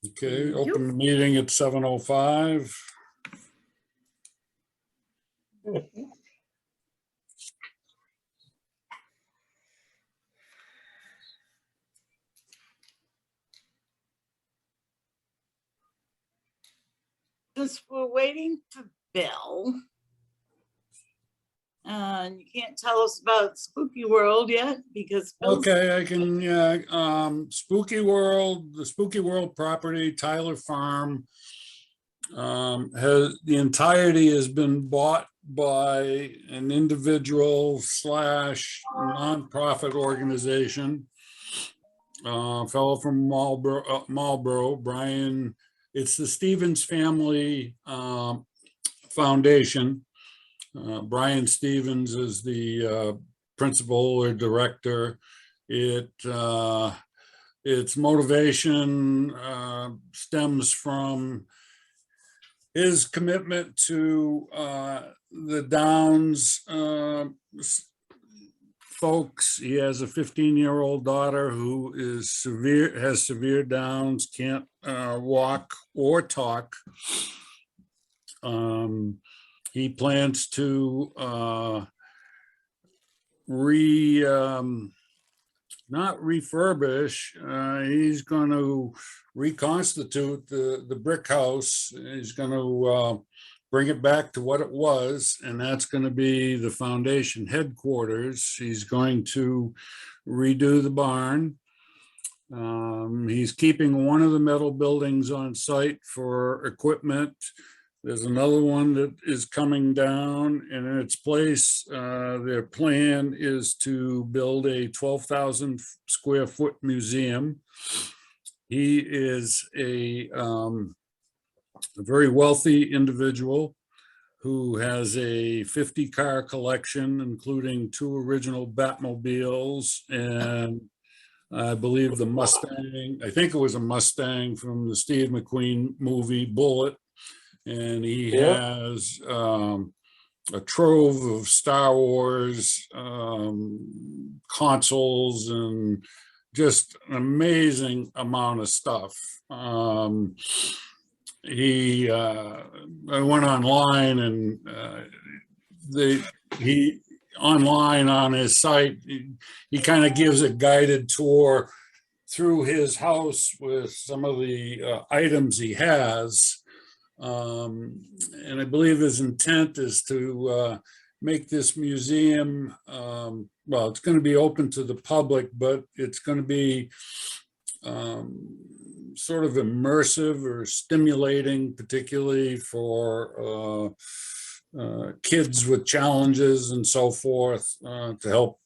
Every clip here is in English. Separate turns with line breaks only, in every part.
Okay,
Thank you.
open the meeting at 7:05.
Since we're waiting for Bill, you can't tell us about Spooky World yet because Bill's
Okay, I can, yeah, Spooky World, the Spooky World property, Tyler Farm, the entirety has been bought by an individual slash nonprofit organization. Fellow from Marlboro, Brian. It's the Stevens Family Foundation. Brian Stevens is the principal or director. Its motivation stems from his commitment to the Downs folks. He has a 15-year-old daughter who has severe Downs, can't walk or talk. He plans to not refurbish. He's going to reconstitute the brick house. He's going to bring it back to what it was, and that's going to be the foundation headquarters. He's going to redo the barn. He's keeping one of the metal buildings on site for equipment. There's another one that is coming down, and in its place, their plan is to build a 12,000 square foot museum. He is a very wealthy individual who has a 50 car collection, including 2 original Batmobiles and I believe the Mustang. I think it was a Mustang from the Steve McQueen movie Bullet. And he has a trove of Star Wars consoles and just an amazing amount of stuff. I went online and online on his site, he kind of gives a guided tour through his house with some of the items he has. And I believe his intent is to make this museum, well, it's going to be open to the public, but it's going to be sort of immersive or stimulating, particularly for kids with challenges and so forth, to help,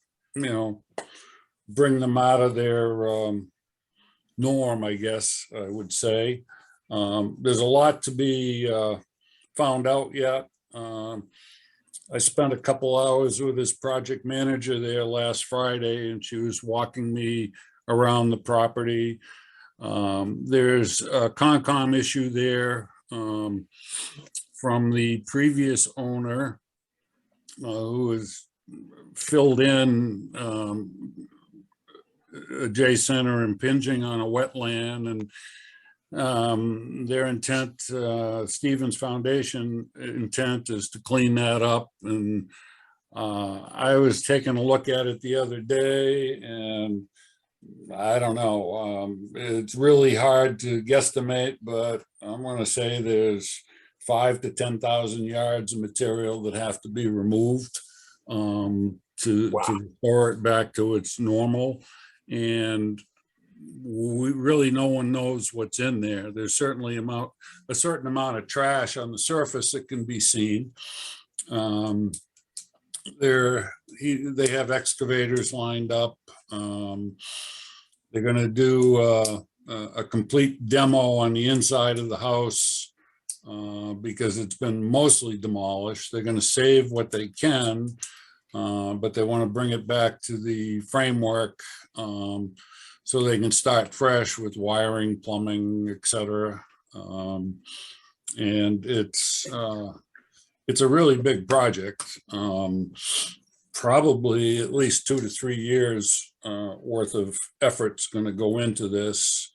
bring them out of their norm, I guess I would say. There's a lot to be found out yet. I spent a couple hours with his project manager there last Friday, and she was walking me around the property. There's a Concom issue there from the previous owner who has filled in adjacent or impinging on a wetland, and their intent, Stevens Foundation intent, is to clean that up. And I was taking a look at it the other day, and I don't know, it's really hard to guesstimate, but I'm going to say there's 5,000 to 10,000 yards of material that have to be removed to restore it back to its normal. And really no one knows what's in there. There's certainly a certain amount of trash on the surface that can be seen. They have excavators lined up. They're going to do a complete demo on the inside of the house because it's been mostly demolished. They're going to save what they can, but they want to bring it back to the framework so they can start fresh with wiring, plumbing, etc. And it's a really big project. Probably at least 2 to 3 years worth of effort's going to go into this.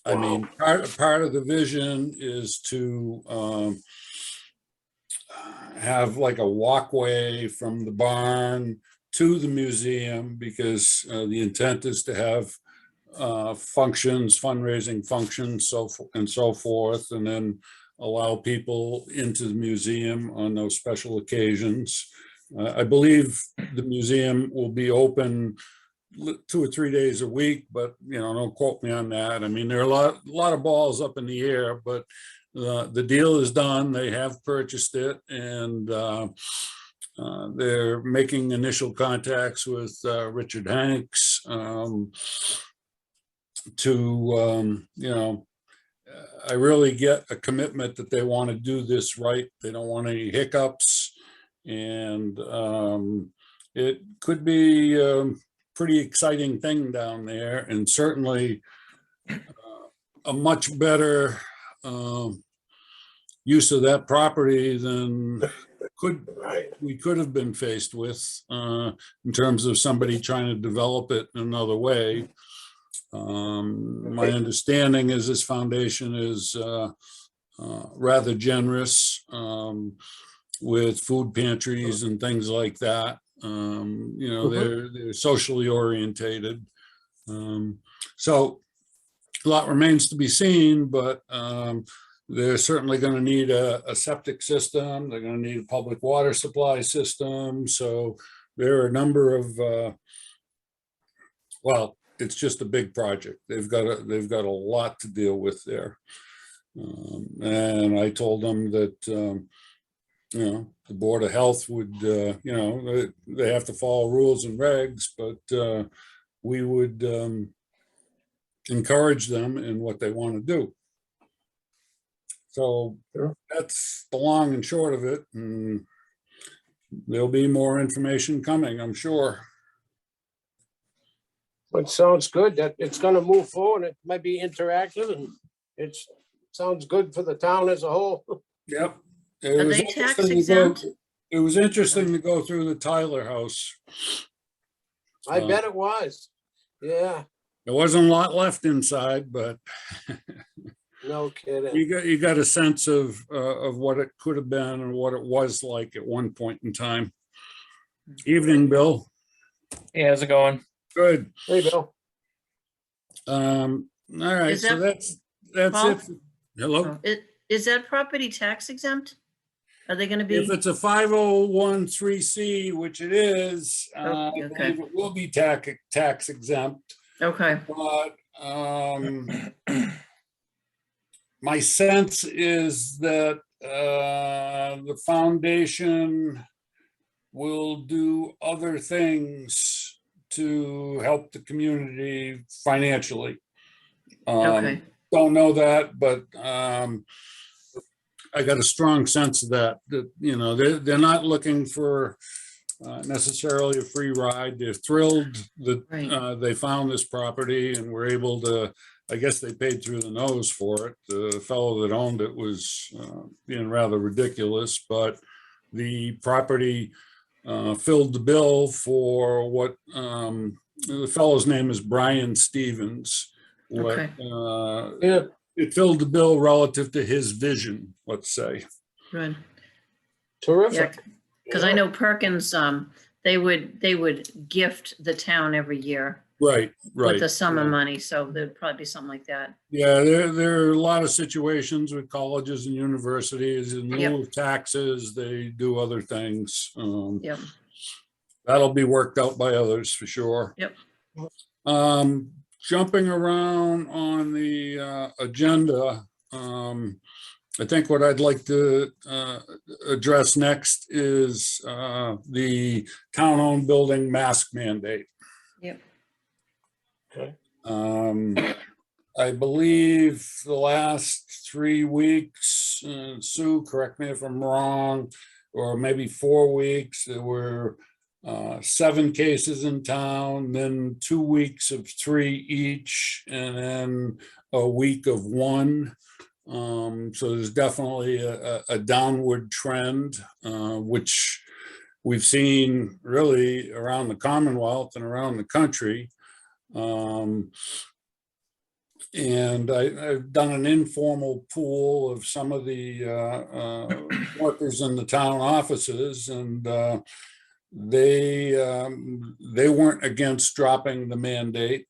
I mean, part of the vision is to have like a walkway from the barn to the museum, because the intent is to have functions, fundraising functions, and so forth, and then allow people into the museum on those special occasions. I believe the museum will be open 2 or 3 days a week, but don't quote me on that. I mean, there are a lot of balls up in the air, but the deal is done. They have purchased it, and they're making initial contacts with Richard Hanks to I really get a commitment that they want to do this right. They don't want any hiccups, and it could be a pretty exciting thing down there, and certainly a much better use of that property than we could have been faced with in terms of somebody trying to develop it another way. My understanding is this foundation is rather generous with food pantries and things like that. They're socially orientated. So a lot remains to be seen, but they're certainly going to need a septic system. They're going to need a public water supply system. So there are a number of, well, it's just a big project. They've got a lot to deal with there. And I told them that, the Board of Health would, they have to follow rules and regs, but we would encourage them in what they want to do. So that's the long and short of it. And there'll be more information coming, I'm sure.
It sounds good that it's going to move forward. It might be interactive, and it sounds good for the town as a whole.
Yep.
Are they tax exempt?
It was interesting to go through the Tyler house.
I bet it was. Yeah,
There wasn't a lot left inside, but
no kidding.
you got a sense of what it could have been and what it was like at one point in time. Evening, Bill.
Hey, how's it going?
Good.
Hey, Bill.
All right,
Is
so
that-
that's
Paul?
it. Hello?
Is that property tax exempt? Are they gonna be?
If it's a 501(c), which it is,
Oh,
I
okay.
believe it will be tax exempt.
Okay,
But my sense is that the foundation will do other things to help the community financially.
okay,
Don't know that, but I got a strong sense of that they're not looking for necessarily a free ride. They're thrilled that
right.
they found this property and were able to, I guess they paid through the nose for it. The fellow that owned it was being rather ridiculous, but the property filled the bill for what the fellow's name is Brian Stevens.
Okay.
Yeah,
It filled the bill relative to his vision, let's say.
Good.
terrific.
Because I know Perkins, they would gift the town every year
Right.
with the summer money, so there'd probably be something like that.
Yeah, there are a lot of situations with colleges and universities. In
Yep.
lieu of taxes, they do other things.
Yep,
That'll be worked out by others for sure.
Yep.
Jumping around on the agenda, I think what I'd like to address next is the town-owned building mask mandate.
yep,
Okay.
I believe the last 3 weeks, Sue, correct me if I'm wrong, or maybe 4 weeks, there were 7 cases in town, then 2 weeks of 3 each, and then a week of 1. So there's definitely a downward trend, which we've seen really around the Commonwealth and around the country. And I've done an informal pool of some of the workers in the town offices, and they weren't against dropping the mandate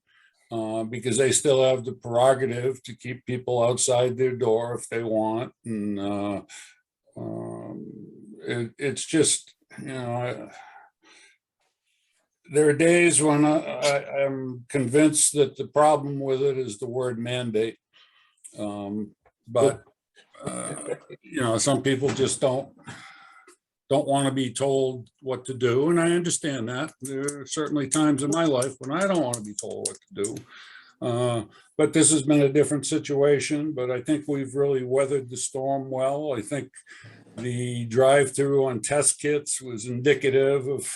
because they still have the prerogative to keep people outside their door if they want. And it's just, there are days when I'm convinced that the problem with it is the word mandate. But some people just don't want to be told what to do, and I understand that. There are certainly times in my life when I don't want to be told what to do. But this has been a different situation, but I think we've really weathered the storm well. I think the drive-through on test kits was indicative of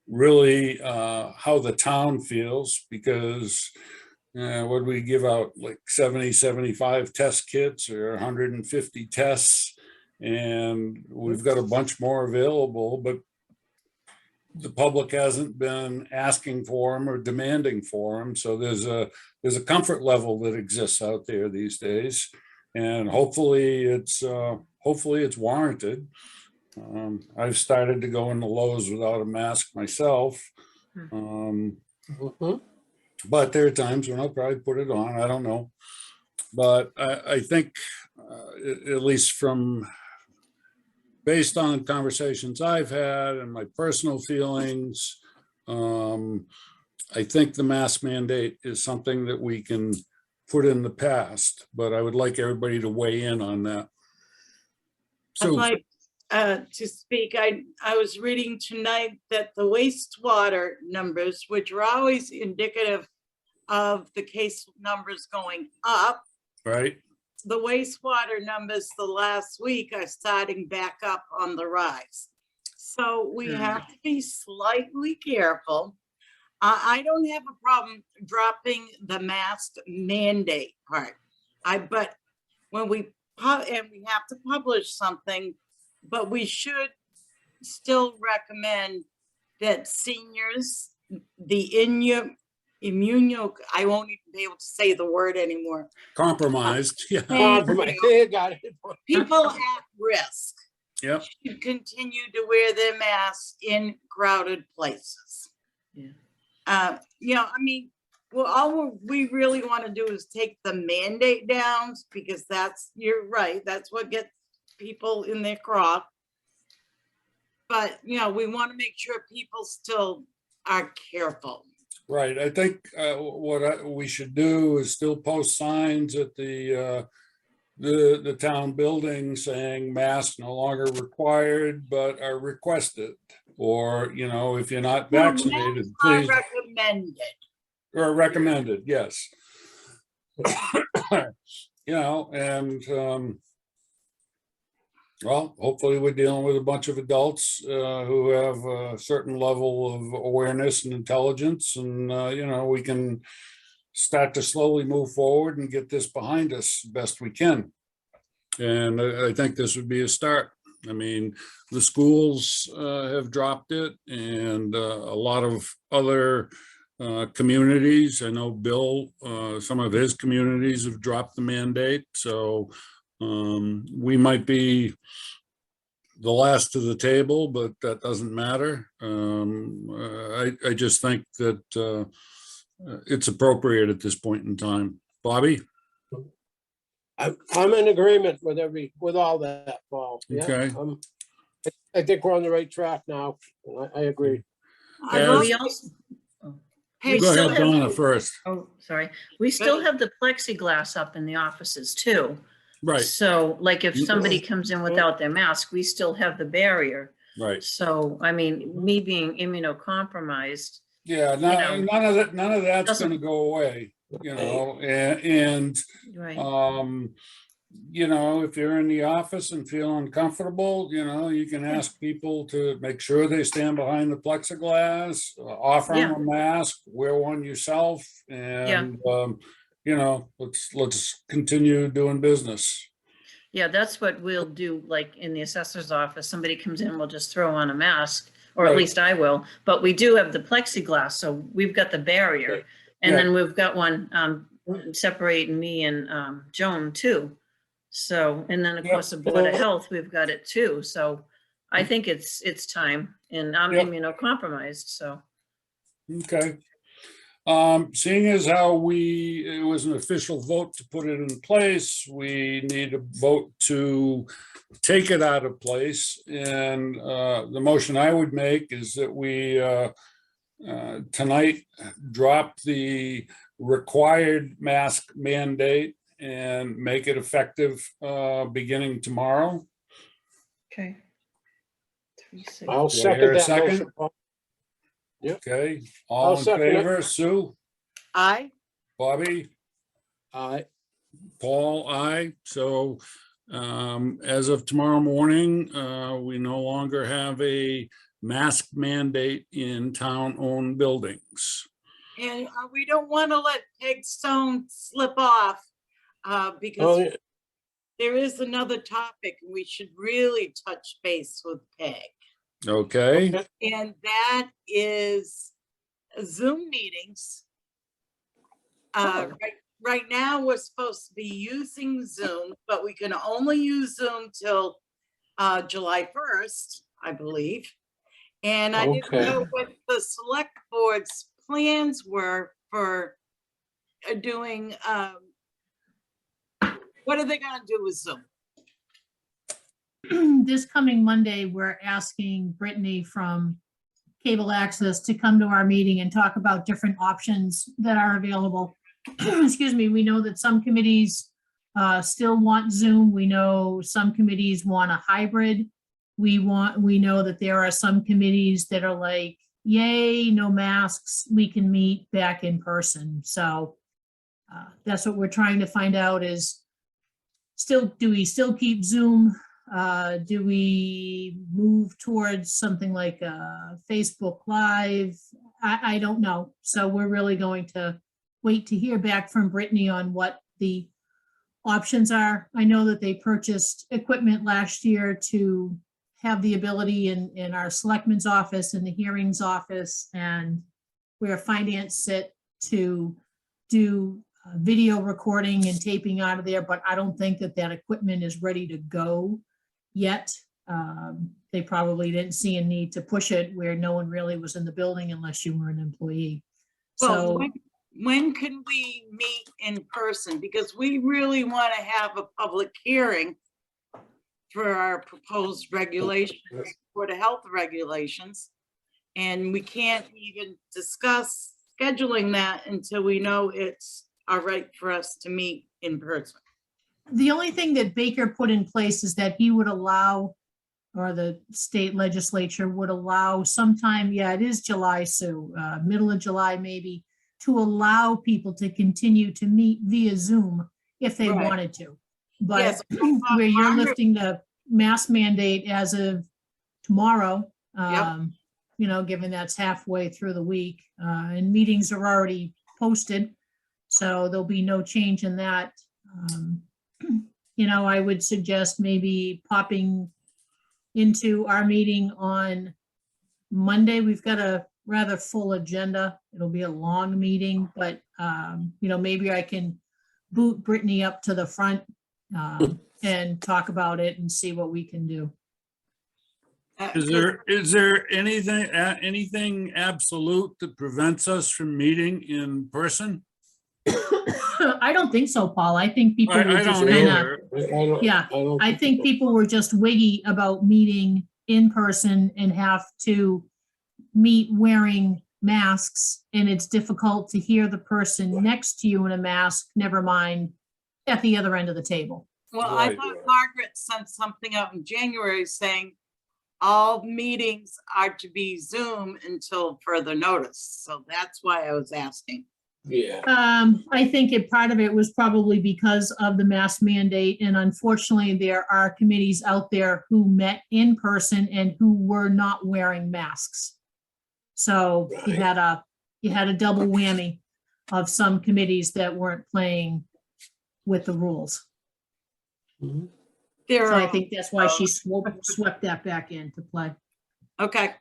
really how the town feels, because what we give out, like 70, 75 test kits or 150 tests, and we've got a bunch more available, but the public hasn't been asking for them or demanding for them. So there's a comfort level that exists out there these days, and hopefully it's warranted. I've started to go into Lowe's without a mask myself. But there are times when I'll probably put it on. I don't know. But I think, at least based on conversations I've had and my personal feelings, I think the mask mandate is something that we can put in the past, but I would like everybody to weigh in on that.
I'd
So,
like to speak. I was reading tonight that the wastewater numbers, which are always indicative of the case numbers going up,
right,
the wastewater numbers the last week are starting back up on the rise. So we have to be slightly careful. I don't have a problem dropping the mask mandate part. But when we and we have to publish something, but we should still recommend that seniors, the I won't even be able to say the word anymore.
compromised, yeah,
Compromise. You got it.
People at risk
yep,
should continue to wear their masks in crowded places.
Yeah.
I mean, well, all we really want to do is take the mandate down, because you're right, that's what gets people in their crop. But, we want to make sure people still are careful.
right. I think we should do is still post signs at the town building saying masks no longer required, but are requested. Or, if you're not vaccinated, please.
Recommended.
Or recommended, yes. And well, hopefully we're dealing with a bunch of adults who have a certain level of awareness and intelligence, and we can start to slowly move forward and get this behind us best we can. And I think this would be a start. I mean, the schools have dropped it, and a lot of other communities. I know Bill, some of his communities have dropped the mandate. So we might be the last to the table, but that doesn't matter. I just think that it's appropriate at this point in time. Bobby?
I'm in agreement with all that, Paul. Yeah,
Okay.
I think we're on the right track now. I agree.
Yeah.
We also,
Hey,
Go
still
ahead,
have-
Donna, first.
oh, sorry. We still have the plexiglass up in the offices too.
Right,
So like if somebody comes in without their mask, we still have the barrier.
right.
So, I mean, me being immunocompromised,
Yeah,
know,
none of that's
doesn't-
going to go away, and
right?
if you're in the office and feel uncomfortable, you can ask people to make sure they stand behind the plexiglass, offer them a mask, wear one yourself, and let's continue doing business.
Yeah, that's what we'll do, like in the assessor's office, somebody comes in, we'll just throw on a mask, or
Right.
at least I will, but we do have the plexiglass, so we've got the barrier. And
Yeah.
then we've got one separate me and Joan too. So, and then of
Yep.
course the Board of Health, we've got it too. So I think it's time, and I'm
Yep.
immunocompromised, so.
Okay. Seeing as how it was an official vote to put it in place, we need a vote to take it out of place. And the motion I would make is that we tonight drop the required mask mandate and make it effective beginning tomorrow.
Okay.
I'll
Do I hear
second
a
that
second?
motion. Paul.
Okay,
I'll
all in
second it.
favor, Sue,
Aye.
Bobby,
Aye.
Paul, I. So as of tomorrow morning, we no longer have a mask mandate in town-owned buildings.
And we don't want to let Peg Stone slip off
Oh,
because
yeah.
there is another topic and we should really touch base with Peg.
Okay,
Okay.
And that is Zoom meetings.
Oh.
Right now, we're supposed to be using Zoom, but we can only use Zoom till July 1st, I believe. And I didn't
Okay.
know what the select board's plans were for doing, what are they gonna do with Zoom?
This coming Monday, we're asking Brittany from Cable Access to come to our meeting and talk about different options that are available. Excuse me, we know that some committees still want Zoom. We know some committees want a hybrid. We know that there are some committees that are like, yay, no masks, we can meet back in person. So that's what we're trying to find out is, do we still keep Zoom? Do we move towards something like Facebook Live? I don't know. So we're really going to wait to hear back from Brittany on what the options are. I know that they purchased equipment last year to have the ability in our selectman's office and the hearings office and where finance sit to do video recording and taping out of there, but I don't think that equipment is ready to go yet. They probably didn't see a need to push it where no one really was in the building unless you were an employee.
Well,
So
when can we meet in person? Because we really want to have a public hearing for our proposed regulations, for the health regulations. And we can't even discuss scheduling that until we know it's all right for us to meet in person.
the only thing that Baker put in place is that he would allow, or the state legislature would allow sometime, yeah, it is July, Sue, middle of July maybe, to allow people to continue to meet via Zoom if they
Right.
wanted to. But
Yes, I thought
where you're
Margaret-
lifting the mask mandate as of tomorrow, given that's halfway through the week, and meetings are already posted, so there'll be no change in that. I would suggest maybe popping into our meeting on Monday. We've got a rather full agenda. It'll be a long meeting, but, maybe I can boot Brittany up to the front and talk about it and see what we can do.
is there anything absolute that prevents us from meeting in person?
I don't think so, Paul. I think people
I
were just
don't
kind of,
either.
yeah, I think people were just wiggy about meeting in person and have to meet wearing masks, and it's difficult to hear the person next to you in a mask, never mind at the other end of the table.
Well, I
Right.
thought Margaret sent something out in January saying all meetings are to be Zoom until further notice. So that's why I was asking.
Yeah.
I think part of it was probably because of the mask mandate, and unfortunately, there are committees out there who met in person and who were not wearing masks. So you had a double whammy of some committees that weren't playing with the rules.
Mhm.
There
So I
are,
think that's why she swept that back into play.
okay.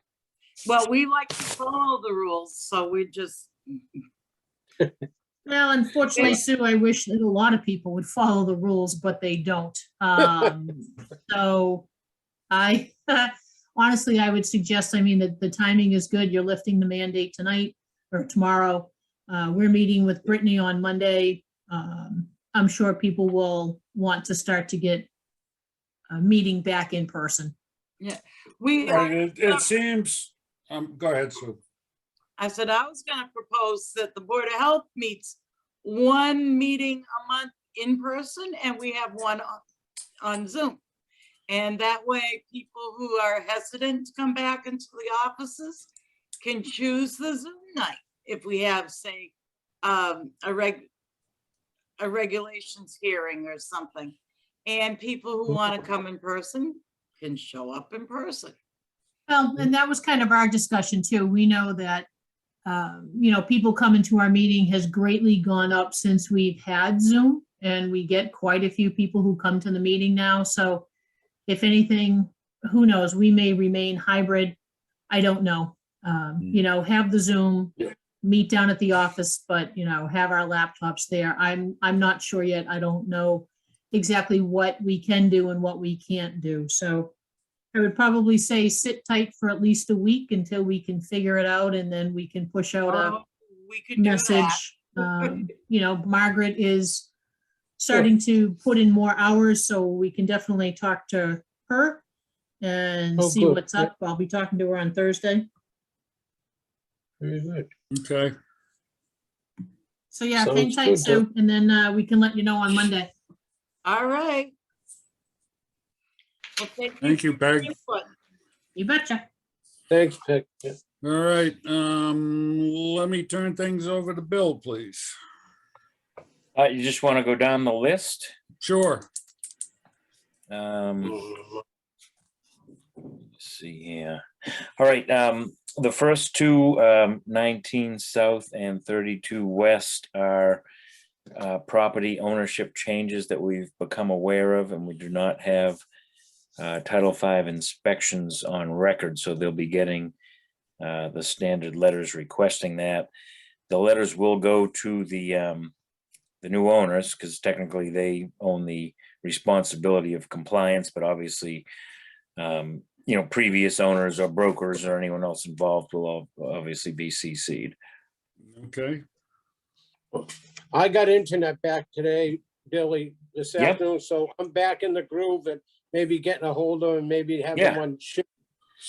Well, we like to follow the rules, so we just,
Well, unfortunately, Sue, I wish that a lot of people would follow the rules, but they don't. So I, honestly, I would suggest, I mean, that the timing is good. You're lifting the mandate tonight or tomorrow. We're meeting with Brittany on Monday. I'm sure people will want to start to get a meeting back in person.
We,
Right, it seems, go ahead, Sue.
I said I was gonna propose that the Board of Health meets one meeting a month in person and we have one on Zoom. And that way, people who are hesitant to come back into the offices can choose the Zoom night. If we have, say, a regulations hearing or something. And people who want to come in person can show up in person.
Well, and that was kind of our discussion too. We know that, people coming to our meeting has greatly gone up since we've had Zoom. And we get quite a few people who come to the meeting now. So if anything, who knows, we may remain hybrid. I don't know. Have the Zoom, meet down at the office, but, have our laptops there. I'm not sure yet. I don't know exactly what we can do and what we can't do. So I would probably say sit tight for at least a week until we can figure it out, and then we can push out a
We could do that.
message. Margaret is starting to put in more hours, so we can definitely talk to her and
Oh,
see
good.
what's up. I'll be talking to her on Thursday.
Very good.
Okay,
So yeah, hang
Sounds
tight,
good,
Sue, and then we can let you know on Monday.
All right. Well,
thank you,
for your
Peg.
input.
You betcha.
Thanks, Peg. Yeah.
All right, let me turn things over to Bill, please.
You just want to go down the list?
Sure.
Let's see here. All right, the first two, 19 South and 32 West are property ownership changes that we've become aware of, and we do not have Title V inspections on record, so they'll be getting the standard letters requesting that. The letters will go to the new owners, because technically they own the responsibility of compliance, but obviously, previous owners or brokers or anyone else involved will all obviously be CC'd.
Okay,
I got internet back today, Billy, this
Yep.
afternoon, so I'm back in the groove and maybe getting a hold of and maybe having
Yeah.
one ship.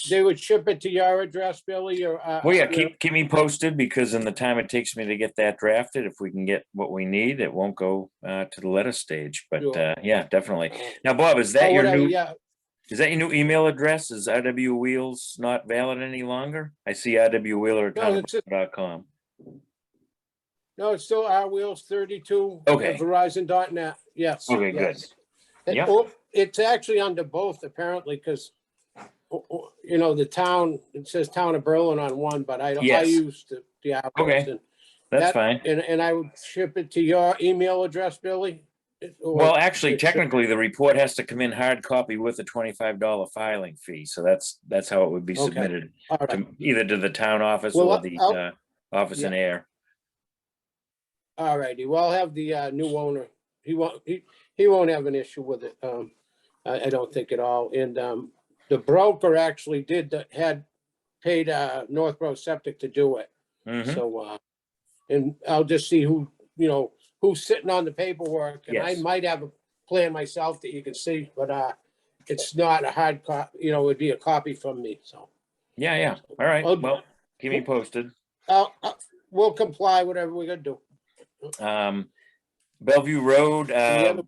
They would ship it to your address, Billy, or?
Well, yeah, keep me posted, because in the time it takes me to get that drafted, if we can get what we need, it won't go to the letter stage. But
Sure.
yeah, definitely. Now, Bob, is that
Oh,
your
whatever,
new?
yeah.
Is that your new email address? Is RW Wheels not valid any longer? I see rwwheeler@townofbrooklyn.com.
No, it's still R Wheels 32.
Okay.
Verizon.net, yes.
Okay,
yes.
good. Yeah.
It's actually under both apparently, because, the town, it says Town of Berlin on one, but I
Yes.
used the R Wheels.
Okay.
and
That's
that-
fine.
And I would ship it to your email address, Billy? Or
Well, actually,
it should-
technically, the report has to come in hard copy with a $25 filing fee. So that's how it would be
Okay.
submitted,
All right,
to either to the town office
Well,
or the office in air.
all righty. Well, I'll have the new owner. He won't have an issue with it. I don't think at all. And the broker actually had paid Northborough Septic to do it.
Mhm.
So, and I'll just see who's sitting on the paperwork. And I
Yes.
might have a plan myself that you can see, but it's not a hard copy, it would be a copy from me, so.
Yeah. All right.
I'll-
Well, keep me posted.
We'll comply, whatever we're gonna do.
Bellevue Road,
the other-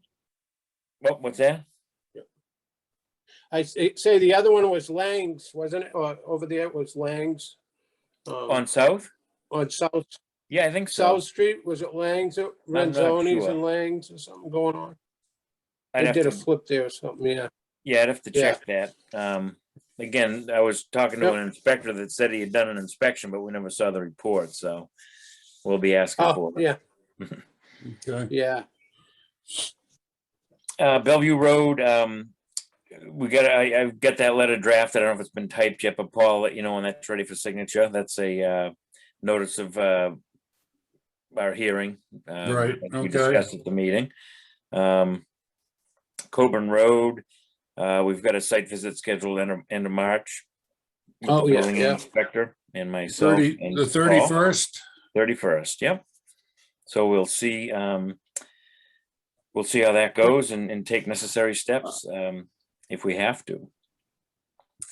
what's that?
I say the other one was Lang's, wasn't it? Or over there it was Lang's.
On South?
On South
Yeah, I think so.
Street, was it Lang's,
not
Renzoni's
sure.
and Lang's or something going on?
I'd
They
have
did a
to,
flip there or something, yeah.
yeah, I'd have to
Yeah.
check that. Again, I was talking to
Yep.
an inspector that said he had done an inspection, but we never saw the report, so we'll be asking
Oh,
for it.
yeah,
okay.
yeah.
Bellevue Road, I've got that letter drafted. I don't know if it's been typed yet, but Paul, let you know when that's ready for signature. That's a notice of our hearing.
Right,
Like we
okay.
discussed at the meeting. Coburn Road, we've got a site visit scheduled end of March. with the
Oh, yeah,
building
yeah.
Inspector and myself. and
The
Paul.
31st?
31st, yep. So we'll see how that goes and take necessary steps if we have to.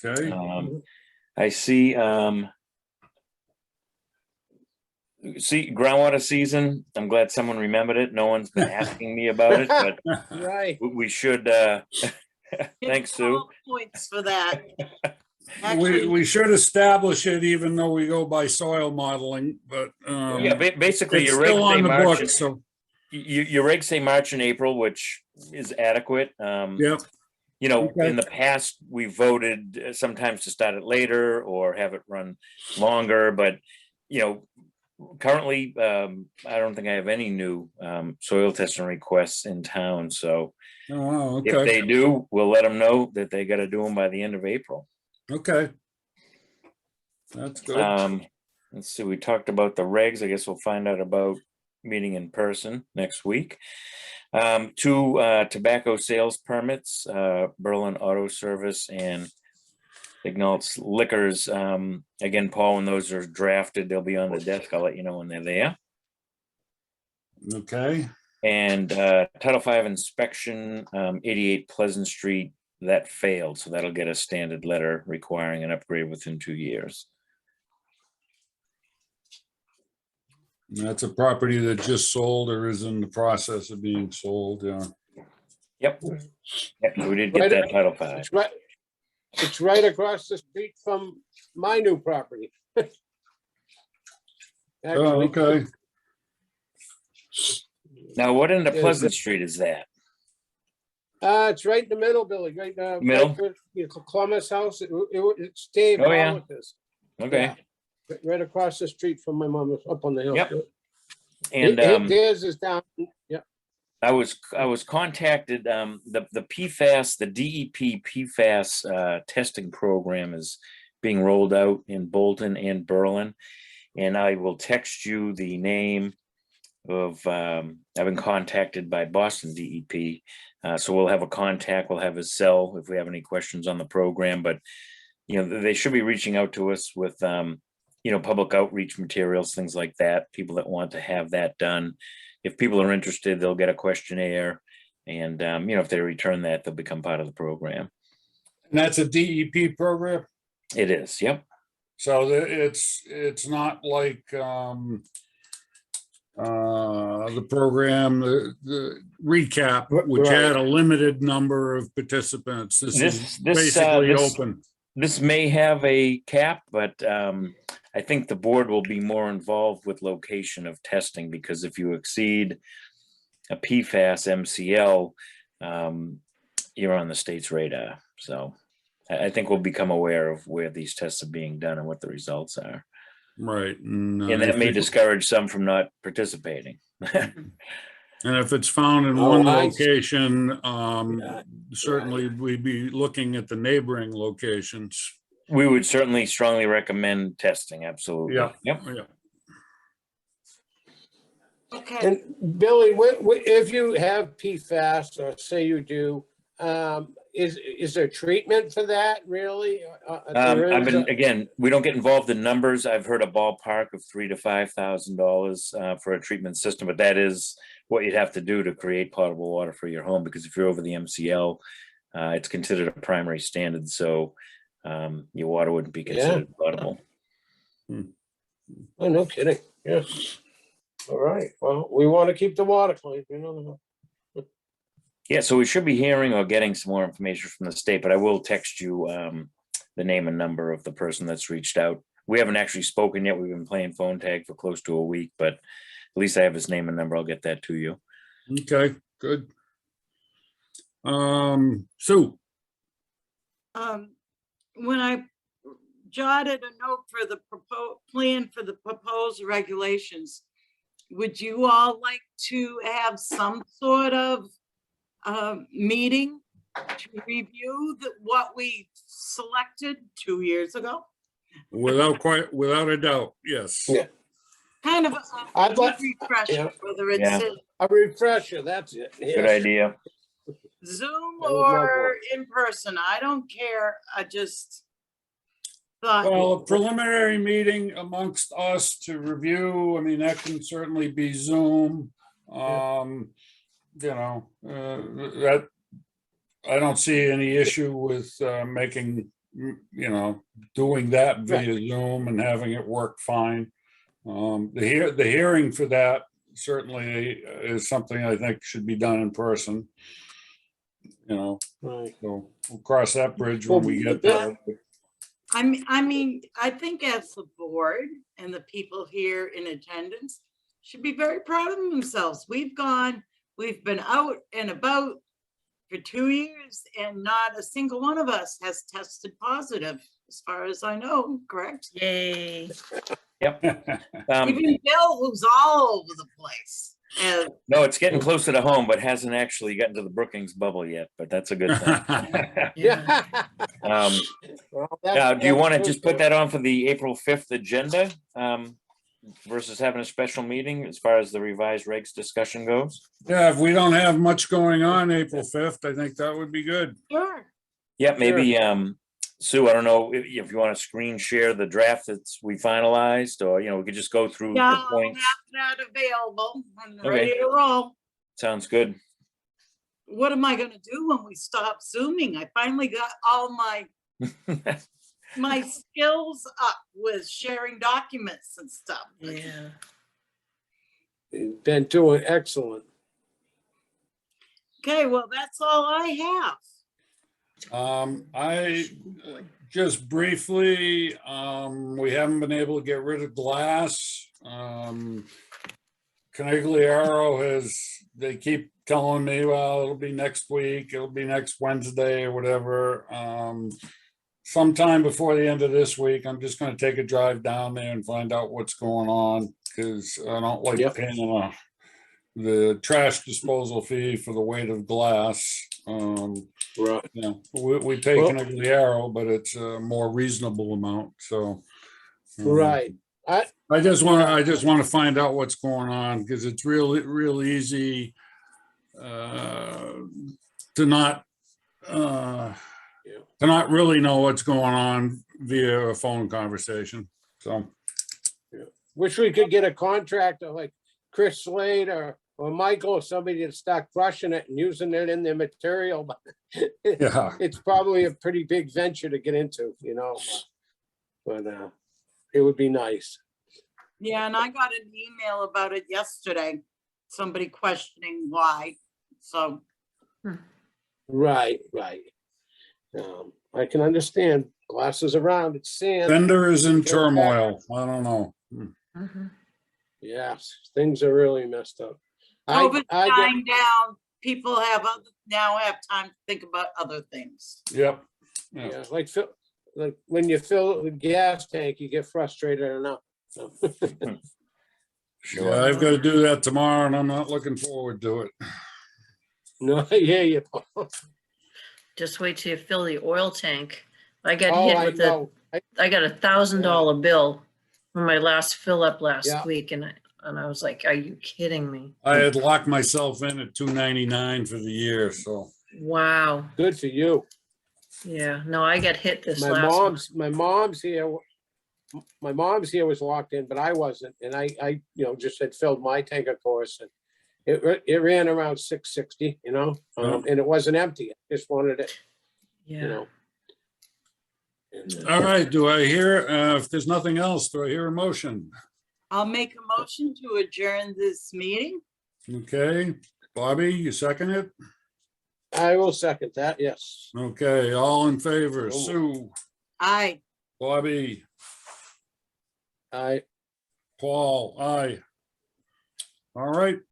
Okay,
I see groundwater season. I'm glad someone remembered it. No one's been asking me about it, but
Right.
we should thanks, Sue.
12 points for that. Actually,
we should establish it even though we go by soil modeling, but
Yeah, basically
it's
your regs
still
say
on the
March.
books, so,
Your regs say March and April, which is adequate.
yep,
You know,
Okay.
in the past, we voted sometimes to start it later or have it run longer, but, you know, currently, I don't think I have any new soil testing requests in town, so
oh,
if
okay,
they do, we'll let them know that they gotta do them by the end of April.
okay. That's good.
Let's see, we talked about the regs. I guess we'll find out about meeting in person next week. Two tobacco sales permits, Berlin Auto Service and Ignal's Liquors. Again, Paul, when those are drafted, they'll be on the desk. I'll let you know when they're there.
Okay,
And Title V inspection, 88 Pleasant Street, that failed. So that'll get a standard letter requiring an upgrade within 2 years.
that's a property that just sold or is in the process of being sold, yeah.
Yep. Yep, so we did get
Right.
that Title V.
It's right across the street from my new property.
Oh,
Actually,
okay.
Now, what end of
Is
Pleasant
it-
Street is that?
It's right in the middle, Billy, right now.
Middle?
Columbus House, it's Dave
Oh, yeah.
Hollis.
Okay.
Right across the street from my mom, up on the hill.
Yep. And
Theirs is down, yeah.
I was contacted, the PFAS, the DEP PFAS testing program is being rolled out in Bolton and Berlin. And I will text you the name of, I've been contacted by Boston DEP. So we'll have a contact, we'll have his cell if we have any questions on the program, but you know, they should be reaching out to us with, you know, public outreach materials, things like that, people that want to have that done. If people are interested, they'll get a questionnaire and, you know, if they return that, they'll become part of the program.
And that's a DEP program?
It is, yep.
So it's not like the program, the recap, which
Right.
had a limited number of participants. This is
This
basically open.
This may have a cap, but I think the board will be more involved with location of testing because if you exceed a PFAS MCL, you're on the state's radar. So I think we'll become aware of where these tests are being done and what the results are.
Right.
And that may discourage some from not participating.
And if it's found in
Oh,
one
I-
location,
Yeah.
certainly we'd be looking at the neighboring locations.
We would certainly strongly recommend testing, absolutely.
Yeah.
Yep.
Yeah.
okay,
And Billy, if you have PFAS, or say you do, is there treatment for that really?
I've been, again, we don't get involved in numbers. I've heard a ballpark of $3,000 to $5,000 for a treatment system, but that is what you'd have to do to create potable water for your home, because if you're over the MCL, it's considered a primary standard, so your water wouldn't be considered potable.
Oh, no kidding, yeah. All right, well, we want to keep the water clean, you know.
Yeah, so we should be hearing or getting some more information from the state, but I will text you the name and number of the person that's reached out. We haven't actually spoken yet. We've been playing phone tag for close to a week, but at least I have his name and number. I'll get that to you.
Okay, good. Sue,
when I jotted a note for the plan for the proposed regulations, would you all like to have some sort of meeting to review what we selected 2 years ago?
without a doubt, yes.
Yeah.
kind of
I'd
a
like-
refresher,
yeah.
whether it's
Yeah.
A refresher, that's it.
Good
Yes.
idea.
Zoom
I would love
or
one.
in person. I don't care. I just thought,
Well, a preliminary meeting amongst us to review, I mean, that can certainly be Zoom. You know, that, I don't see any issue with making, you know, doing that via Zoom and having it work fine. The hearing for that certainly is something I think should be done in person. You know,
Right.
so we'll cross that bridge when we get there.
I mean, I think as the board and the people here in attendance should be very proud of themselves. We've been out and about for 2 years and not a single one of us has tested positive, as far as I know, correct?
Yay.
Even Bill, who's all over the place.
No, it's getting closer to home, but hasn't actually gotten to the Brookings bubble yet, but that's a good thing.
Yeah.
Um,
Well,
Now, do you
that's
want to
good,
just put
though.
that on for the April 5th agenda? Versus having a special meeting as far as the revised regs discussion goes?
Yeah, if we don't have much going on April 5th, I think that would be good.
Sure.
Yeah, maybe, Sue, I don't know if you want to screen share the draft that's we finalized, or, we could just go through
Yeah,
the
I'll
points.
have that available. I'm
Okay.
ready to roll.
Sounds good.
What am I gonna do when we stop Zooming? I finally got all my skills up with sharing documents and stuff.
Yeah.
You've been doing excellent.
Okay, well, that's all I have.
I just briefly, we haven't been able to get rid of glass. Canigliaro they keep telling me, well, it'll be next week, it'll be next Wednesday or whatever. Sometime before the end of this week, I'm just gonna take a drive down there and find out what's going on, because I don't like
Yep.
paying the trash disposal fee for the weight of glass.
Right.
Yeah, we pay
Well-
Canigliaro, but it's a more reasonable amount, so.
Right.
I just want to find out what's going on, because it's real easy to not really know what's going on via a phone conversation, so.
Wish we could get a contractor like Chris Slade or Michael or somebody to start crushing it and using it in their material, but
Yeah.
it's probably a pretty big venture to get into, but it would be nice.
Yeah, and I got an email about it yesterday, somebody questioning why, so.
Right. I can understand. Glasses around, it's sand.
Vendor is in turmoil, I don't know.
Mhm.
Yes, things are really messed up. I
COVID
get-
dying down, people now have time to think about other things.
Yep.
Yeah, like when you fill the gas tank, you get frustrated enough. So,
Sure.
Yeah, I've got to do that tomorrow, and I'm not looking forward to it.
No, yeah, you.
Just wait till you fill the oil tank. I got
Oh,
hit
I
with the,
know.
I got $1,000 bill for my last fill up last
Yeah.
week, and I was like, are you kidding me?
I had locked myself in at $2.99 for the year, so.
Wow, good for you.
Yeah, no, I got hit this
My
last month.
mom's here. My mom's here was locked in, but I wasn't, and I just had filled my tank, of course, and it ran around 660, and it wasn't empty. I just wanted it,
Yeah.
All right, do I hear, if there's nothing else, do I hear a motion?
I'll make a motion to adjourn this meeting.
Okay, Bobby, you second it?
I will second that, yes.
Okay, all in favor,
Oh.
Sue,
Aye.
Bobby, Paul, aye. All right,